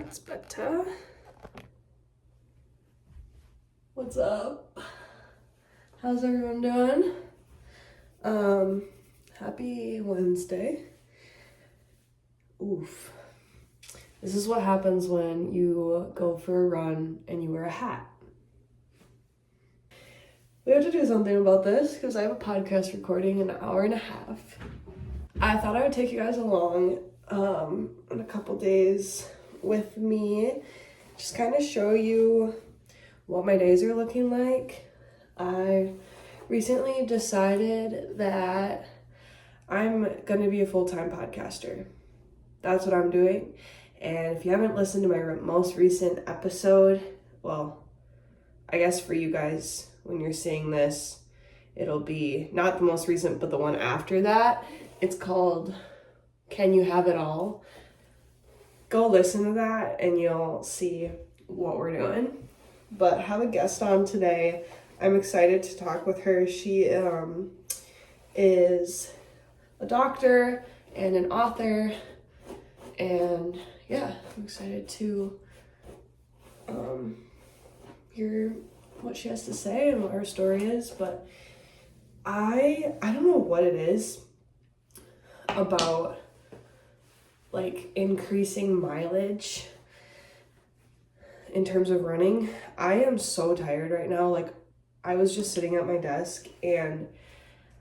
That's better. What's up? How's everyone doing? Happy Wednesday. Oof. This is what happens when you go for a run and you wear a hat. We have to do something about this because I have a podcast recording in an hour and a half. I thought I would take you guys along in a couple days with me, just kind of show you what my days are looking like. I recently decided that I'm gonna be a full-time podcaster. That's what I'm doing. And if you haven't listened to my most recent episode, well, I guess for you guys, when you're seeing this, it'll be not the most recent, but the one after that. It's called Can You Have It All? Go listen to that and you'll see what we're doing. But I have a guest on today. I'm excited to talk with her. She is a doctor and an author. And yeah, I'm excited to hear what she has to say and what her story is. But I don't know what it is about like increasing mileage in terms of running. I am so tired right now. Like, I was just sitting at my desk and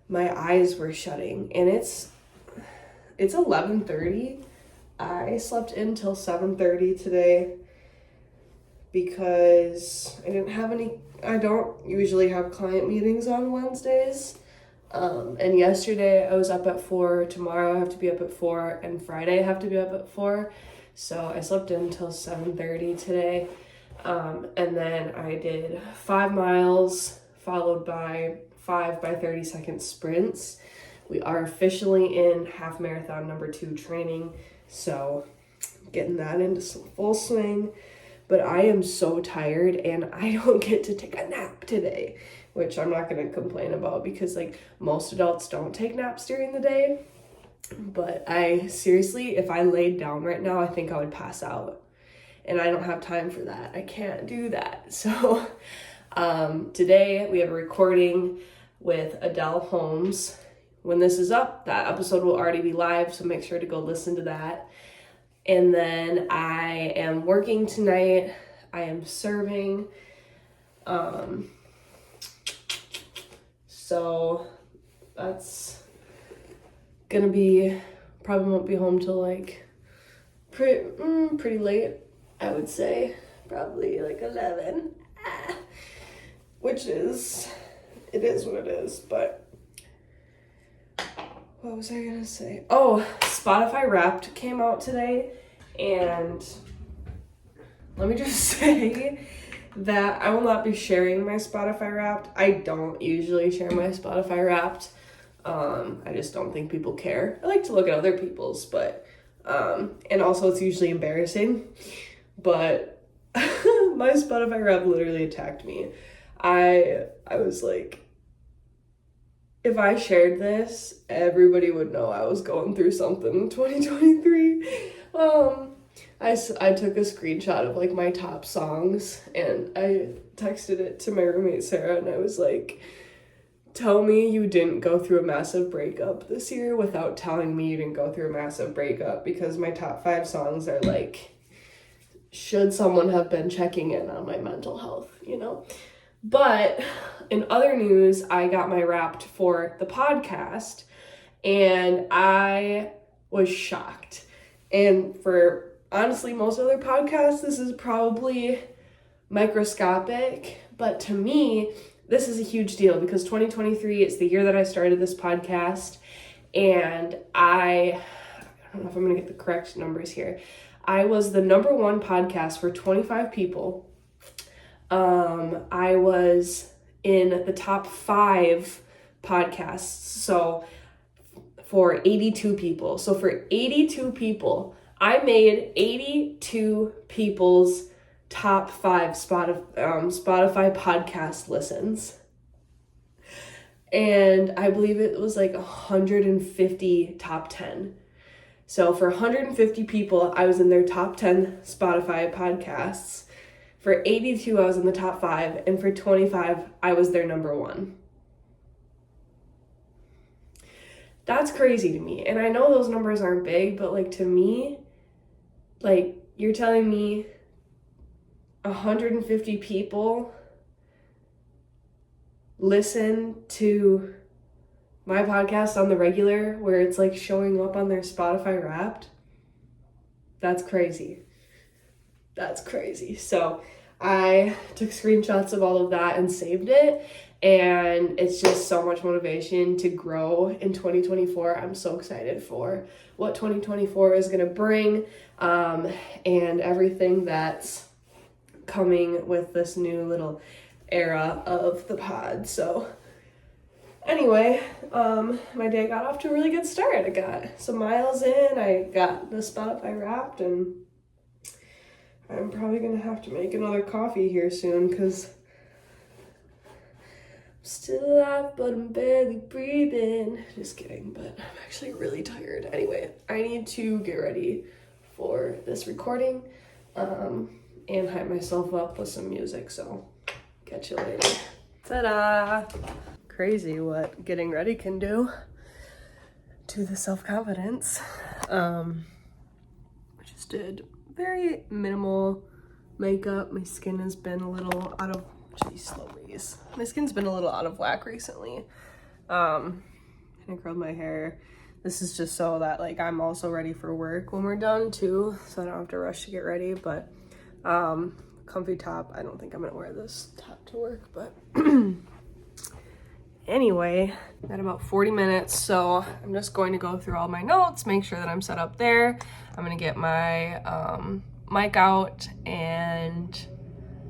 my eyes were shutting, and it's 11:30. I slept until 7:30 today because I don't usually have client meetings on Wednesdays. And yesterday I was up at 4, tomorrow I have to be up at 4, and Friday I have to be up at 4. So I slept in until 7:30 today. And then I did 5 miles followed by 5 by 30-second sprints. We are officially in half marathon number 2 training. So getting that into some full swing. But I am so tired and I don't get to take a nap today, which I'm not going to complain about because like most adults don't take naps during the day. But I seriously, if I laid down right now, I think I would pass out. And I don't have time for that. I can't do that. So today we have a recording with Adele Holmes. When this is up, that episode will already be live, so make sure to go listen to that. And then I am working tonight. I am serving. So that's gonna be, probably won't be home till like pretty late, I would say. Probably like 11. Which is, it is what it is, but what was I gonna say? Oh, Spotify Wrapped came out today, and let me just say that I will not be sharing my Spotify Wrapped. I don't usually share my Spotify Wrapped. I just don't think people care. I like to look at other people's, but and also it's usually embarrassing. But my Spotify Wrapped literally attacked me. I was like, if I shared this, everybody would know I was going through something in 2023. I took a screenshot of like my top songs and I texted it to my roommate Sarah and I was like, tell me you didn't go through a massive breakup this year without telling me you didn't go through a massive breakup, because my top 5 songs are like, should someone have been checking in on my mental health, you know? But in other news, I got my Wrapped for the podcast and I was shocked. And for honestly most other podcasts, this is probably microscopic, but to me, this is a huge deal because 2023 is the year that I started this podcast, and I don't know if I'm gonna get the correct numbers here. I was the number 1 podcast for 25 people. I was in the top 5 podcasts, so for 82 people. So for 82 people, I made 82 people's top 5 Spotify podcast listens. And I believe it was like 150 top 10. So for 150 people, I was in their top 10 Spotify podcasts. For 82, I was in the top 5. And for 25, I was their number 1. That's crazy to me. And I know those numbers aren't big, but like to me, like you're telling me 150 people listen to my podcast on the regular where it's like showing up on their Spotify Wrapped. That's crazy. That's crazy. So I took screenshots of all of that and saved it. And it's just so much motivation to grow in 2024. I'm so excited for what 2024 is going to bring, and everything that's coming with this new little era of the pod. So anyway, my day got off to a really good start. I got some miles in, I got the Spotify Wrapped, and I'm probably going to have to make another coffee here soon because I'm still alive, but I'm barely breathing. Just kidding, but I'm actually really tired. Anyway, I need to get ready for this recording, and hype myself up with some music, so catch you later. Ta-da! Crazy what getting ready can do to the self-confidence. I just did very minimal makeup. My skin has been a little out of, my skin's been a little out of whack recently. I curled my hair. This is just so that like I'm also ready for work when we're done too, so I don't have to rush to get ready. But comfy top. I don't think I'm gonna wear this top to work, but anyway, got about 40 minutes, so I'm just going to go through all my notes, make sure that I'm set up there. I'm gonna get my mic out and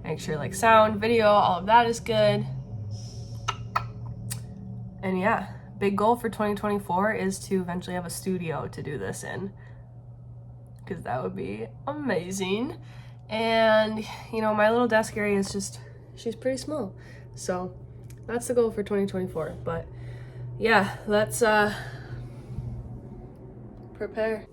make sure like sound, video, all of that is good. And yeah, big goal for 2024 is to eventually have a studio to do this in, because that would be amazing. And you know, my little desk area is just, she's pretty small, so that's the goal for 2024. But yeah, let's prepare.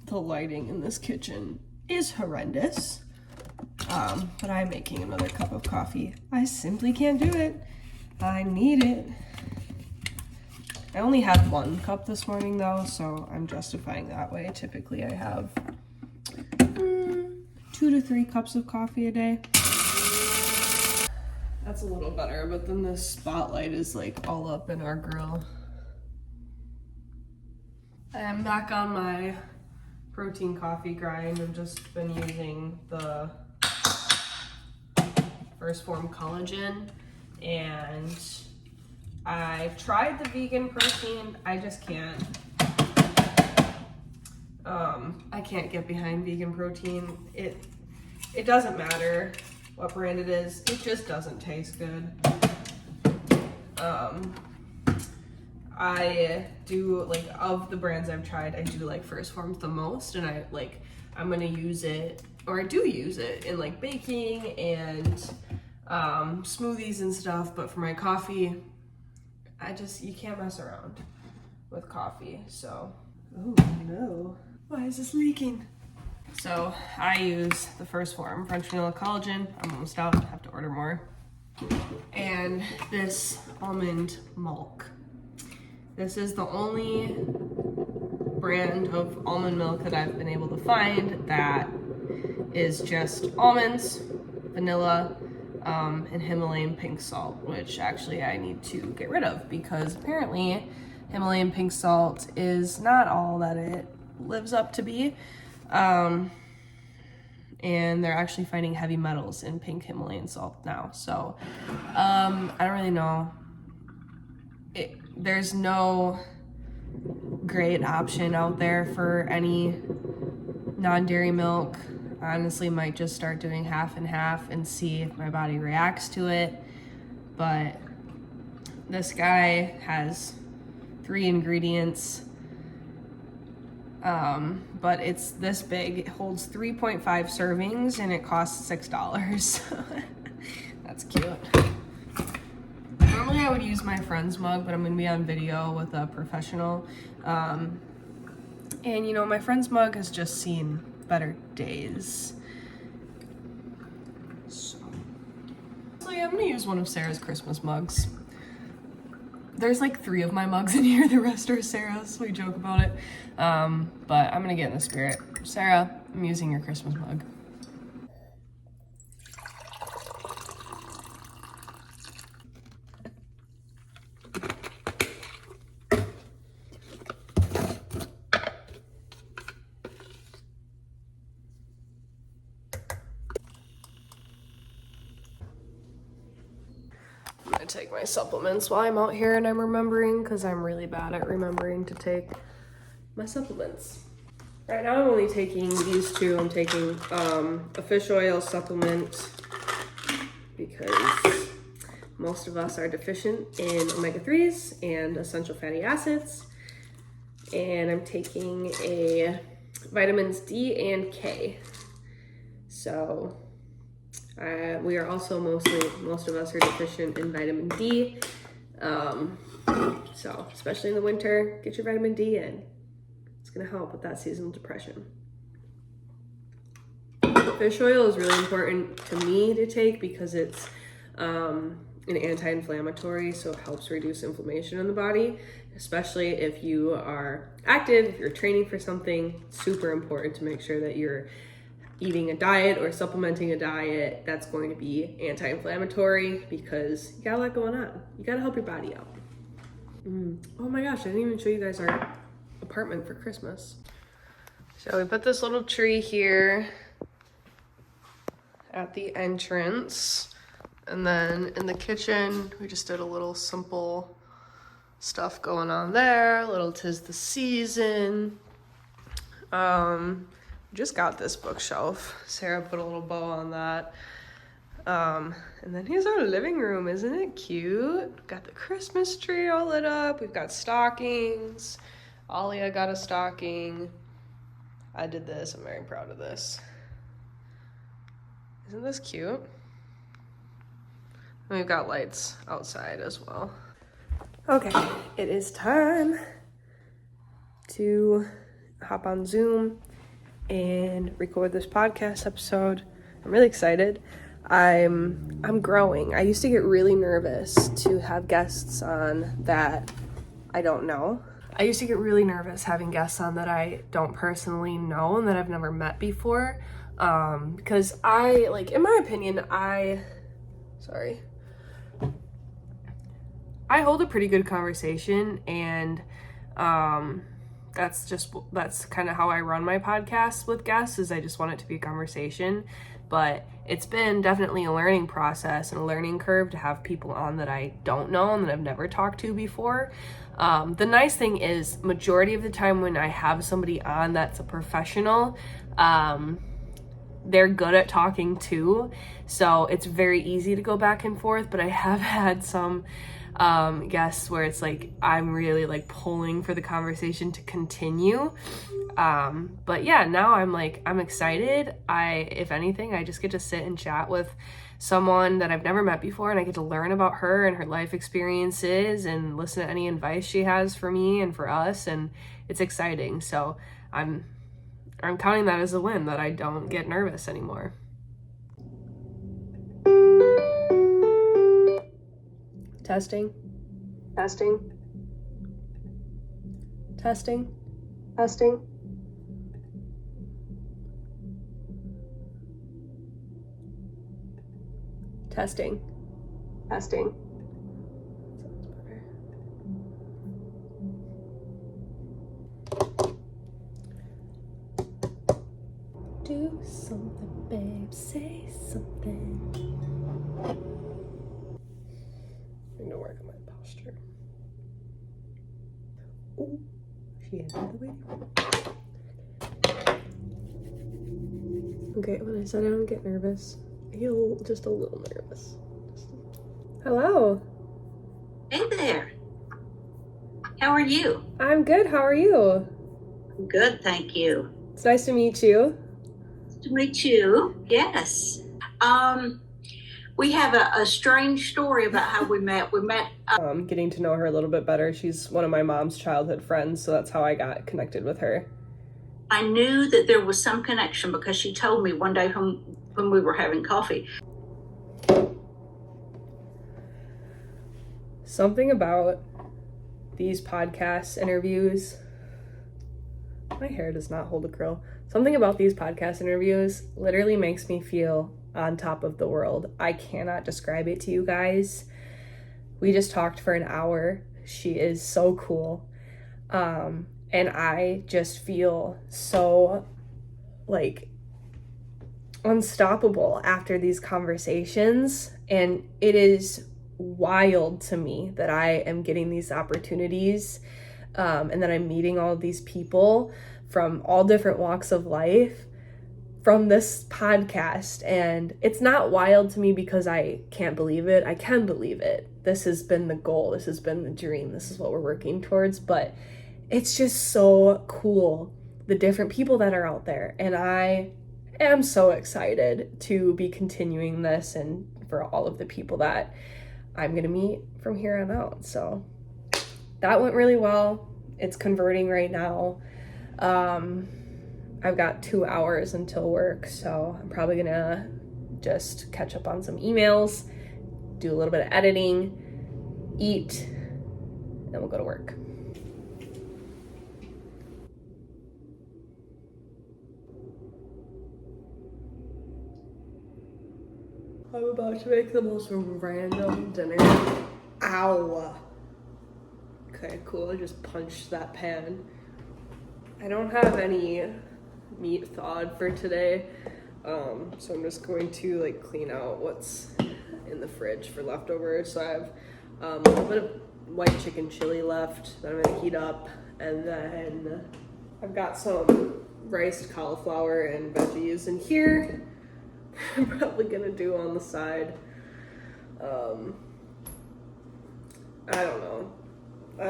The lighting in this kitchen is horrendous, but I'm making another cup of coffee. I simply can't do it. I need it. I only had 1 cup this morning though, so I'm justifying that way. Typically I have 2 to 3 cups of coffee a day. That's a little better, but then the spotlight is like all up in our grill. I'm back on my protein coffee grind. I've just been using the First Form Collagen, and I tried the vegan protein. I just can't. I can't get behind vegan protein. It doesn't matter what brand it is. It just doesn't taste good. I do, like, of the brands I've tried, I do like First Form the most, and I'm gonna use it, or I do use it in like baking and smoothies and stuff. But for my coffee, you can't mess around with coffee. So, oh no, why is this leaking? So I use the First Form French Vanilla Collagen. I'm almost out, I have to order more. And this almond milk. This is the only brand of almond milk that I've been able to find that is just almonds, vanilla, and Himalayan pink salt, which actually I need to get rid of because apparently Himalayan pink salt is not all that it lives up to be. And they're actually finding heavy metals in pink Himalayan salt now. So I don't really know. There's no great option out there for any non-dairy milk. Honestly, might just start doing half and half and see if my body reacts to it. But this guy has 3 ingredients but it's this big. It holds 3.5 servings and it costs $6. That's cute. Normally I would use my friend's mug, but I'm gonna be on video with a professional. And you know, my friend's mug has just seen better days. So yeah, I'm gonna use one of Sarah's Christmas mugs. There's like 3 of my mugs in here, the rest are Sarah's, we joke about it. But I'm gonna get in the spirit. Sarah, I'm using your Christmas mug. Take my supplements while I'm out here and I'm remembering, because I'm really bad at remembering to take my supplements. Right now I'm only taking these 2. I'm taking a fish oil supplement because most of us are deficient in omega-3s and essential fatty acids. And I'm taking a vitamins D and K. So we are also most of us are deficient in vitamin D. So especially in the winter, get your vitamin D in. It's gonna help with that seasonal depression. Fish oil is really important to me to take because it's an anti-inflammatory, so it helps reduce inflammation in the body, especially if you are active, if you're training for something. It's super important to make sure that you're eating a diet or supplementing a diet that's going to be anti-inflammatory, because you got a lot going on. You gotta help your body out. Oh my gosh, I didn't even show you guys our apartment for Christmas. So we put this little tree here at the entrance, and then in the kitchen we just did a little simple stuff going on there, a little 'tis the season. Just got this bookshelf. Sarah put a little bow on that. And then here's our living room. Isn't it cute? Got the Christmas tree all lit up. We've got stockings. Alia got a stocking. I did this. I'm very proud of this. Isn't this cute? And we've got lights outside as well. Okay, it is time to hop on Zoom and record this podcast episode. I'm really excited. I'm growing. I used to get really nervous to have guests on that I don't know. I used to get really nervous having guests on that I don't personally know and that I've never met before. Because in my opinion, I hold a pretty good conversation, and that's kind of how I run my podcast with guests, is I just want it to be a conversation. But it's been definitely a learning process and a learning curve to have people on that I don't know and that I've never talked to before. The nice thing is, majority of the time when I have somebody on that's a professional, they're good at talking too, so it's very easy to go back and forth. But I have had some guests where it's like I'm really like pulling for the conversation to continue. But yeah, now I'm excited. If anything, I just get to sit and chat with someone that I've never met before, and I get to learn about her and her life experiences and listen to any advice she has for me and for us, and it's exciting. So I'm counting that as a win, that I don't get nervous anymore. Testing. Testing. Testing. Testing. Testing. Testing. Do something, babe. Say something. I need to work on my posture. Oh, she entered the waiting room. Okay, when I said I don't get nervous, I get just a little nervous. Hello. Hey there. How are you? I'm good. How are you? Good, thank you. It's nice to meet you. Nice to meet you. Yes. We have a strange story about how we met. We met. Getting to know her a little bit better. She's one of my mom's childhood friends, so that's how I got connected with her. I knew that there was some connection because she told me one day when we were having coffee. Something about these podcast interviews, my hair does not hold a curl. Something about these podcast interviews literally makes me feel on top of the world. I cannot describe it to you guys. We just talked for an hour. She is so cool. And I just feel so like unstoppable after these conversations. And it is wild to me that I am getting these opportunities, and that I'm meeting all of these people from all different walks of life from this podcast. And it's not wild to me because I can't believe it. I can believe it. This has been the goal. This has been the dream. This is what we're working towards. But it's just so cool, the different people that are out there. And I am so excited to be continuing this and for all of the people that I'm going to meet from here on out. So that went really well. It's converting right now. I've got 2 hours until work, so I'm probably going to just catch up on some emails, do a little bit of editing, eat, then we'll go to work. I'm about to make the most random dinner. Ow. Okay, cool. I just punched that pan. I don't have any meat thawed for today, so I'm just going to like clean out what's in the fridge for leftovers. So I have a little bit of white chicken chili left that I'm gonna heat up, and then I've got some riced cauliflower and veggies in here. I'm probably gonna do on the side. I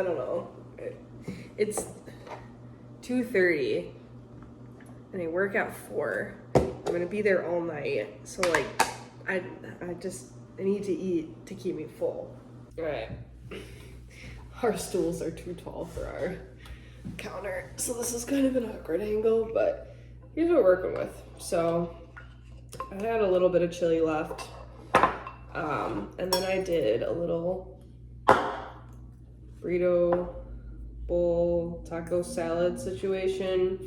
don't know. It's 2:30 and I work at 4. I'm gonna be there all night. So like I need to eat to keep me full. Alright. Our stools are too tall for our counter. So this is kind of an awkward angle, but here's what we're working with. So I had a little bit of chili left, and then I did a little burrito bowl taco salad situation.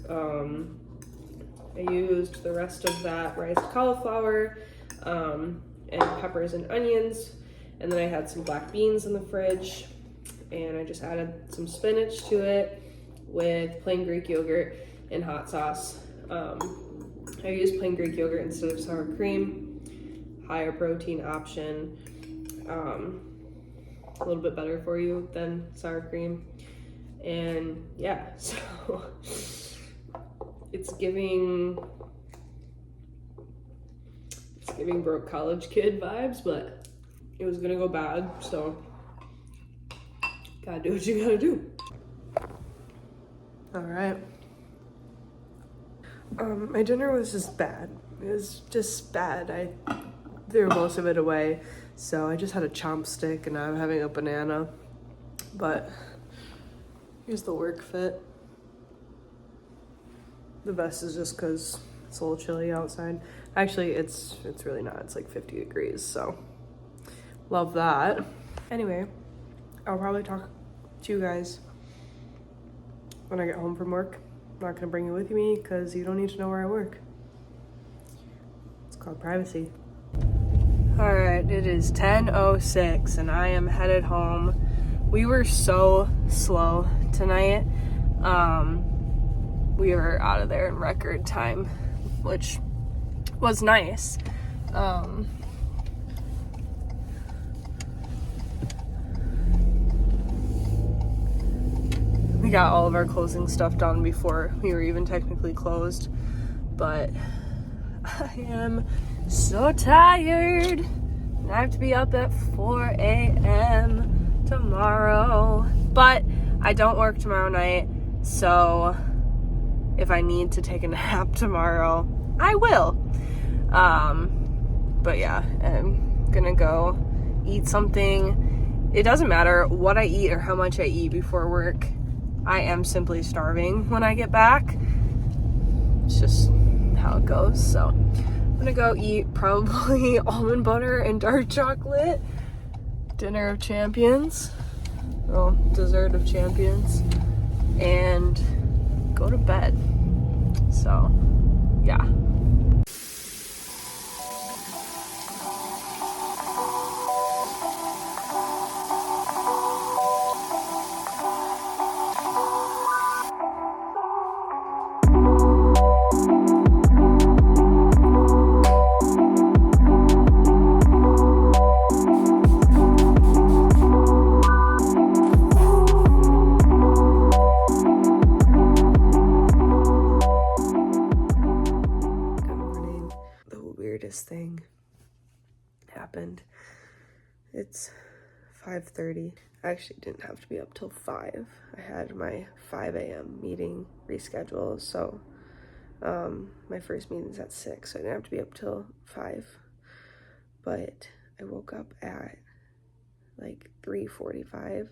I used the rest of that riced cauliflower and peppers and onions, and then I had some black beans in the fridge, and I just added some spinach to it with plain Greek yogurt and hot sauce. I used plain Greek yogurt instead of sour cream, higher protein option, a little bit better for you than sour cream. And yeah, so it's giving broke college kid vibes, but it was gonna go bad, so gotta do what you gotta do. All right. My dinner was just bad. It was just bad. I threw most of it away, so I just had a chopstick and now I'm having a banana. But here's the work fit. The vest is just because it's a little chilly outside. Actually, it's really not. It's like 50 degrees, so love that. Anyway, I'll probably talk to you guys when I get home from work. I'm not gonna bring you with me because you don't need to know where I work. It's called privacy. All right, it is 10:06 and I am headed home. We were so slow tonight. We were out of there in record time, which was nice. We got all of our closing stuff done before we were even technically closed, but I am so tired and I have to be up at 4 a.m. tomorrow, but I don't work tomorrow night So if I need to take a nap tomorrow, I will. But yeah, I'm gonna go eat something. It doesn't matter what I eat or how much I eat before work. I am simply starving when I get back. It's just how it goes. So I'm gonna go eat probably almond butter and dark chocolate. Dinner of champions. Well, dessert of champions. And go to bed. So, yeah. Thing happened. It's 5:30. I actually didn't have to be up till 5. I had my 5 a.m. meeting rescheduled, so my first meeting's at 6, so I didn't have to be up till 5. But I woke up at like 3:45,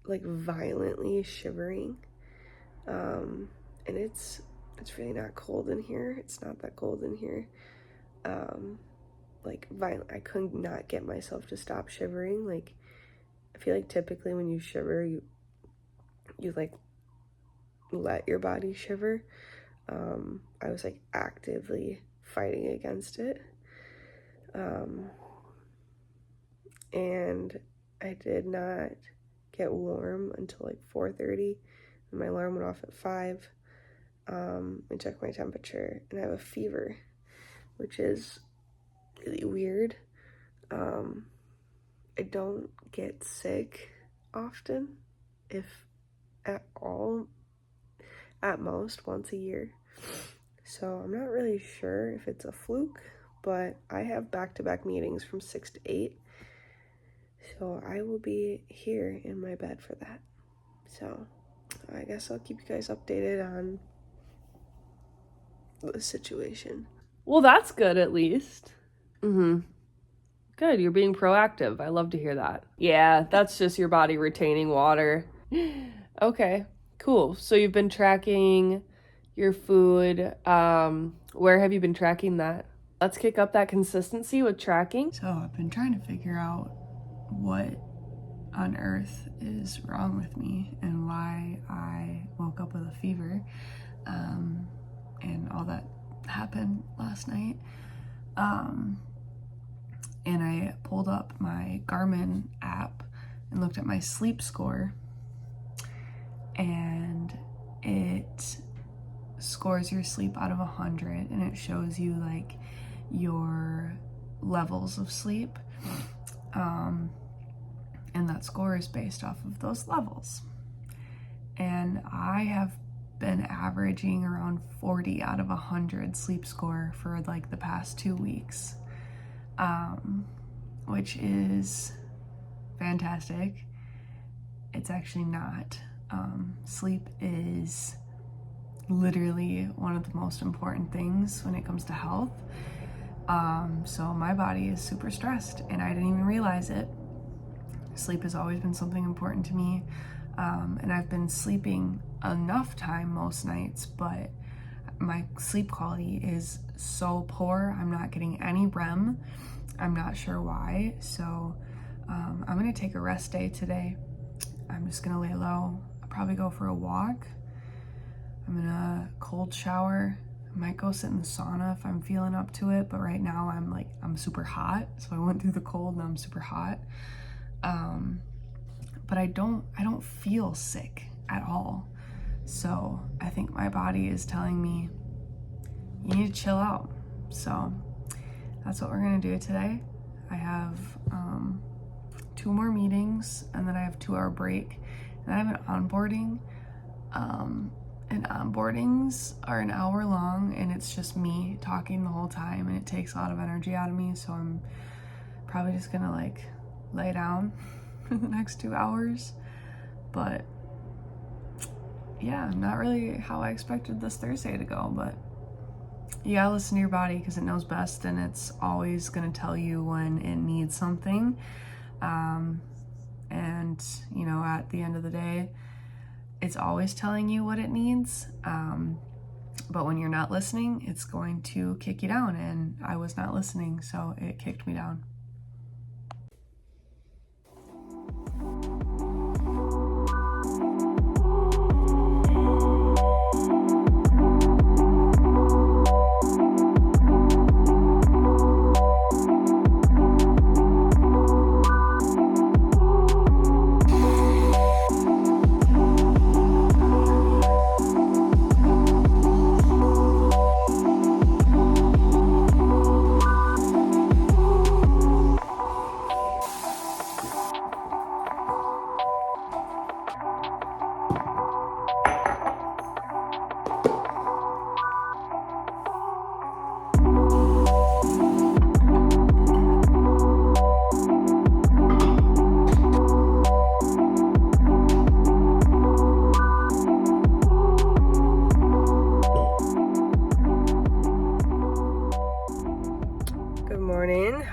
like violently shivering, and it's really not cold in here. It's not that cold in here. Like violent. I could not get myself to stop shivering. Like, I feel like typically when you shiver, you like let your body shiver. I was like actively fighting against it. And I did not get warm until like 4:30, and my alarm went off at 5. I checked my temperature, and I have a fever, which is really weird. I don't get sick often, if at all, at most once a year. So I'm not really sure if it's a fluke, but I have back-to-back meetings from 6 to 8. So I will be here in my bed for that. So I guess I'll keep you guys updated on the situation. Well, that's good at least. Good, you're being proactive. I love to hear that. Yeah, that's just your body retaining water. Okay, cool. So you've been tracking your food. Where have you been tracking that? Let's kick up that consistency with tracking. So I've been trying to figure out what on earth is wrong with me and why I woke up with a fever. And all that happened last night. And I pulled up my Garmin app and looked at my sleep score, and it scores your sleep out of 100, and it shows you like your levels of sleep. And that score is based off of those levels. And I have been averaging around 40 out of 100 sleep score for like the past 2 weeks, which is fantastic. It's actually not. Sleep is literally one of the most important things when it comes to health. So my body is super stressed, and I didn't even realize it. Sleep has always been something important to me. And I've been sleeping enough time most nights, but my sleep quality is so poor. I'm not getting any REM. I'm not sure why. So I'm gonna take a rest day today. I'm just gonna lay low. I'll probably go for a walk. I'm gonna cold shower. I might go sit in the sauna if I'm feeling up to it, but right now I'm super hot. So I went through the cold and I'm super hot. But I don't feel sick at all. So I think my body is telling me, you need to chill out. So that's what we're gonna do today. I have 2 more meetings, and then I have a 2-hour break, and I have an onboarding. And onboardings are an hour long, and it's just me talking the whole time, and it takes a lot of energy out of me. So I'm probably just gonna like lay down for the next 2 hours. But yeah, not really how I expected this Thursday to go, but you gotta listen to your body because it knows best, and it's always gonna tell you when it needs something. And you know, at the end of the day, it's always telling you what it needs. But when you're not listening, it's going to kick you down, and I was not listening, so it kicked me down.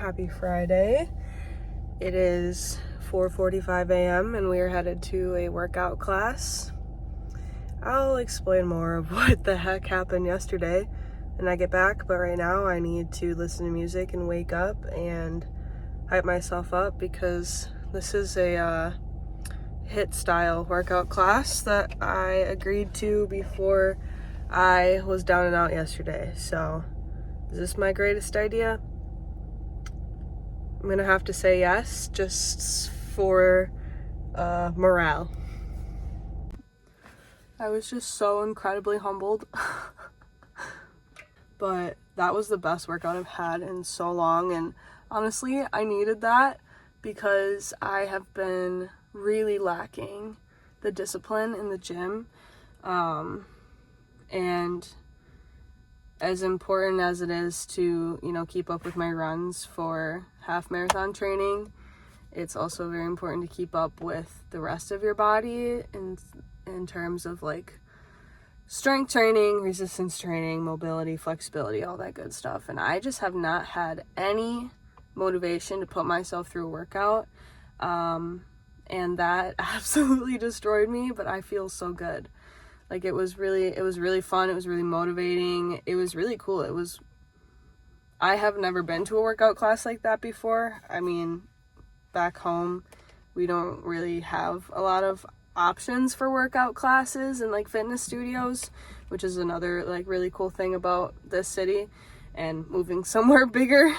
Happy Friday. It is 4:45 a.m. and we are headed to a workout class. I'll explain more of what the heck happened yesterday when I get back, but right now I need to listen to music and wake up and hype myself up because this is a HIIT style workout class that I agreed to before I was down and out yesterday. So, is this my greatest idea? I'm gonna have to say yes, just for morale. I was just so incredibly humbled. But that was the best workout I've had in so long, and honestly, I needed that because I have been really lacking the discipline in the gym. And as important as it is to, you know, keep up with my runs for half marathon training, it's also very important to keep up with the rest of your body in terms of like strength training, resistance training, mobility, flexibility, all that good stuff. And I just have not had any motivation to put myself through a workout. And that absolutely destroyed me, but I feel so good. Like it was really fun. It was really motivating. It was really cool. I have never been to a workout class like that before. I mean, back home, we don't really have a lot of options for workout classes and like fitness studios, which is another like really cool thing about this city and moving somewhere bigger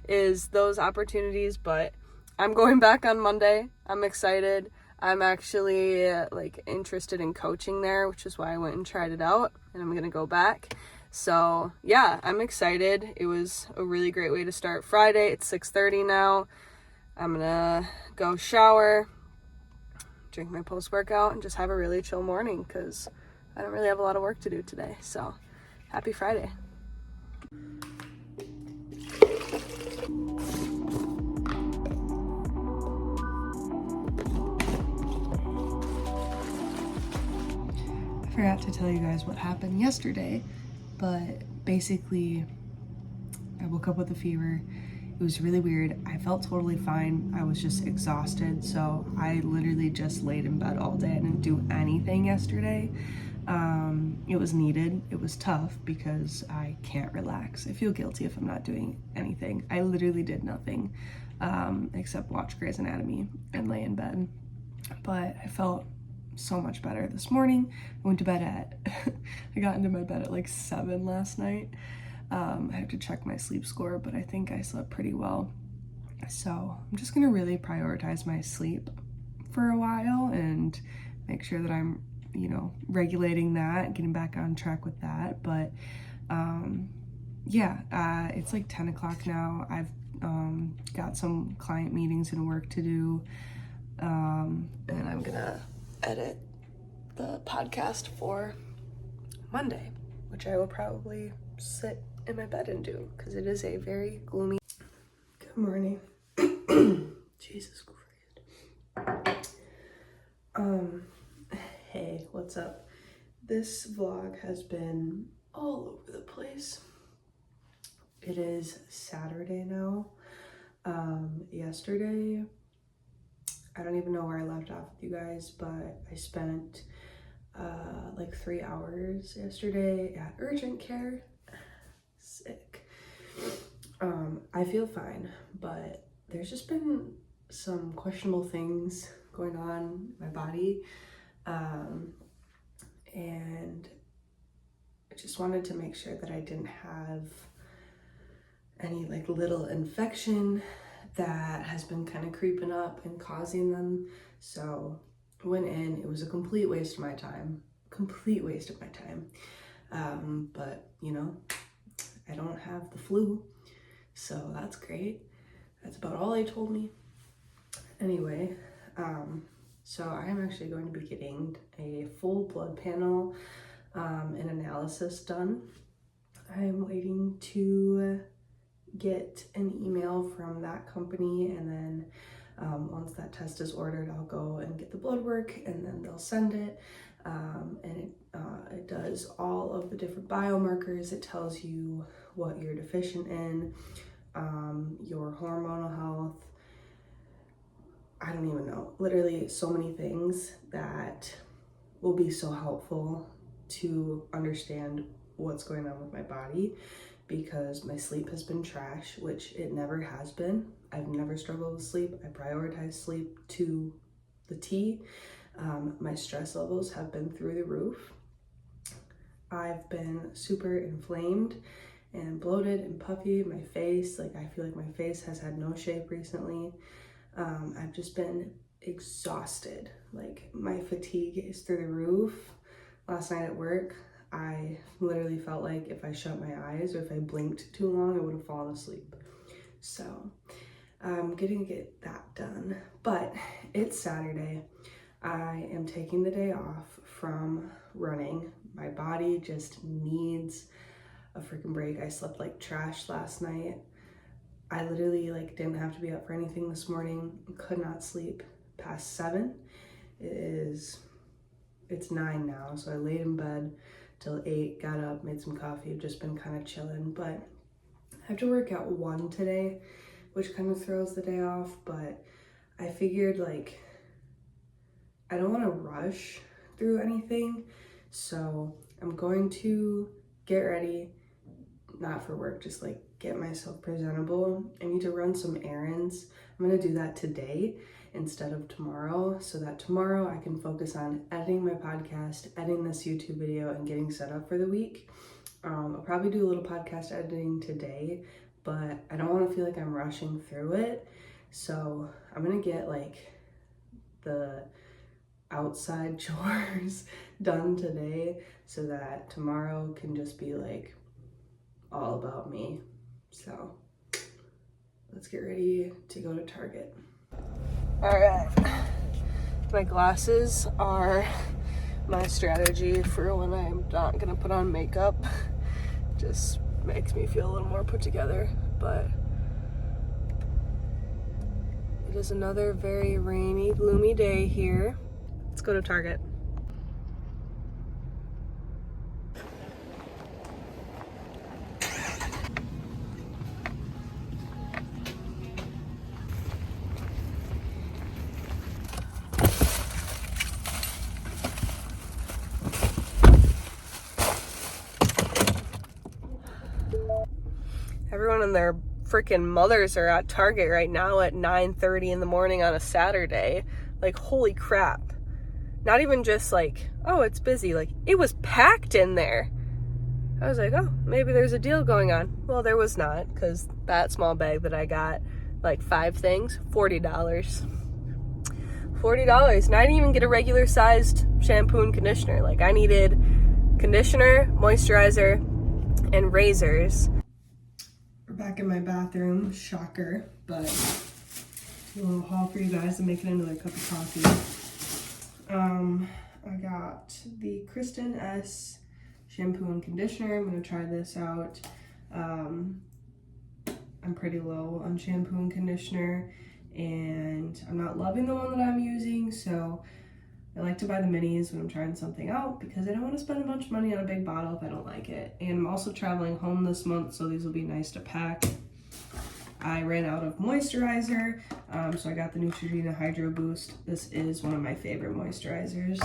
is those opportunities. But I'm going back on Monday. I'm excited. I'm actually like interested in coaching there, which is why I went and tried it out, and I'm gonna go back. So yeah, I'm excited. It was a really great way to start Friday. It's 6:30 now. I'm gonna go shower, drink my post-workout, and just have a really chill morning because I don't really have a lot of work to do today. So happy Friday. I forgot to tell you guys what happened yesterday, but basically I woke up with a fever. It was really weird. I felt totally fine. I was just exhausted, so I literally just laid in bed all day. I didn't do anything yesterday. It was needed. It was tough because I can't relax. I feel guilty if I'm not doing anything. I literally did nothing except watch Grey's Anatomy and lay in bed. But I felt so much better this morning. I went to bed I got into my bed at like 7 last night. I have to check my sleep score, but I think I slept pretty well. So I'm just gonna really prioritize my sleep for a while and make sure that I'm, you know, regulating that, getting back on track with that. But it's like 10 o'clock now. I've got some client meetings and work to do, and I'm gonna edit the podcast for Monday, which I will probably sit in my bed and do because it is a very gloomy. Good morning. Jesus Christ. Hey, what's up? This vlog has been all over the place. It is Saturday now. Yesterday, I don't even know where I left off with you guys, but I spent like 3 hours yesterday at urgent care. Sick. I feel fine, but there's just been some questionable things going on in my body. And I just wanted to make sure that I didn't have any like little infection that has been kind of creeping up and causing them. So I went in, it was a complete waste of my time, but you know, I don't have the flu, so that's great. That's about all they told me. Anyway, so I am actually going to be getting a full blood panel and analysis done. I am waiting to get an email from that company, and then once that test is ordered, I'll go and get the blood work, and then they'll send it. And it does all of the different biomarkers. It tells you what you're deficient in, your hormonal health. I don't even know, literally so many things that will be so helpful to understand what's going on with my body, because my sleep has been trash, which it never has been. I've never struggled with sleep. I prioritize sleep to the T. My stress levels have been through the roof. I've been super inflamed and bloated and puffy. My face, like I feel like my face has had no shape recently. I've just been exhausted. Like my fatigue is through the roof. Last night at work, I literally felt like if I shut my eyes or if I blinked too long, I would have fallen asleep. So I'm gonna get that done, but it's Saturday. I am taking the day off from running. My body just needs a freaking break. I slept like trash last night. I literally like didn't have to be up for anything this morning. Could not sleep past 7. It's 9 now, so I laid in bed till 8, got up, made some coffee, just been kind of chilling. But I have to work at 1 today, which kind of throws the day off, but I figured like I don't want to rush through anything, so I'm going to get ready, not for work, just like get myself presentable. I need to run some errands. I'm gonna do that today instead of tomorrow, so that tomorrow I can focus on editing my podcast, editing this YouTube video, and getting set up for the week. I'll probably do a little podcast editing today, but I don't want to feel like I'm rushing through it. So I'm gonna get like the outside chores done today so that tomorrow can just be like all about me. So let's get ready to go to Target. All right, my glasses are my strategy for when I'm not gonna put on makeup. Just makes me feel a little more put together, but it is another very rainy, gloomy day here. Let's go to Target. Everyone and their freaking mothers are at Target right now at 9:30 in the morning on a Saturday. Like, holy crap. Not even just like, oh, it's busy. Like, it was packed in there. I was like, oh, maybe there's a deal going on. Well, there was not, because that small bag that I got, like 5 things, $40. $40. And I didn't even get a regular sized shampoo and conditioner. Like, I needed conditioner, moisturizer, and razors. We're back in my bathroom, shocker, but a little haul for you guys. I'm making another cup of coffee. I got the Kristen S shampoo and conditioner. I'm gonna try this out. I'm pretty low on shampoo and conditioner, and I'm not loving the one that I'm using, so I like to buy the minis when I'm trying something out because I don't want to spend a bunch of money on a big bottle if I don't like it. And I'm also traveling home this month, so these will be nice to pack. I ran out of moisturizer, so I got the Neutrogena Hydro Boost. This is one of my favorite moisturizers.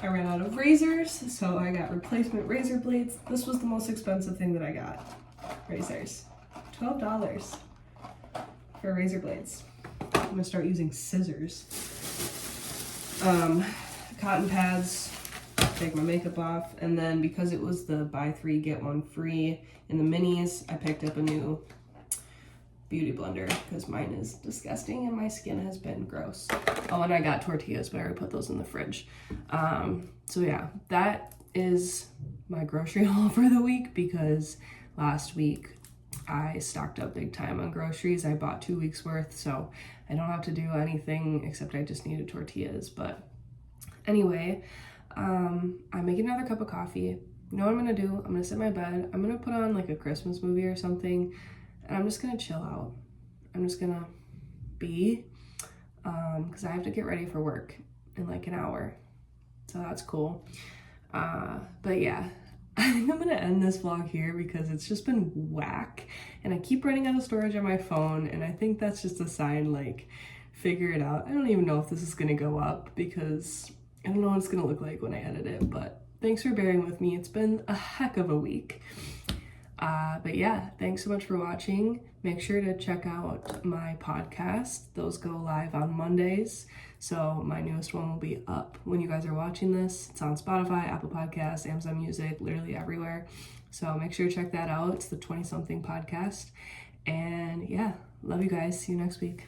I ran out of razors, so I got replacement razor blades. This was the most expensive thing that I got. Razors. $12 for razor blades. I'm gonna start using scissors. Cotton pads, take my makeup off, and then because it was the buy 3 get 1 free in the minis, I picked up a new beauty blender because mine is disgusting and my skin has been gross. Oh, and I got tortillas, but I already put those in the fridge. So yeah, that is my grocery haul for the week because last week I stocked up big time on groceries. I bought 2 weeks worth, so I don't have to do anything except I just needed tortillas. But anyway, I'm making another cup of coffee. You know what I'm gonna do? I'm gonna sit in my bed. I'm gonna put on like a Christmas movie or something, and I'm just gonna chill out. I'm just gonna be, because I have to get ready for work in like an hour. So that's cool. But yeah, I think I'm gonna end this vlog here because it's just been whack and I keep running out of storage on my phone, and I think that's just a sign, like, figure it out. I don't even know if this is gonna go up because I don't know what it's gonna look like when I edit it, but thanks for bearing with me. It's been a heck of a week. But yeah, thanks so much for watching. Make sure to check out my podcast. Those go live on Mondays. So my newest one will be up when you guys are watching this. It's on Spotify, Apple Podcasts, Amazon Music, literally everywhere. So make sure to check that out. It's the 20-something podcast. And yeah, love you guys. See you next week.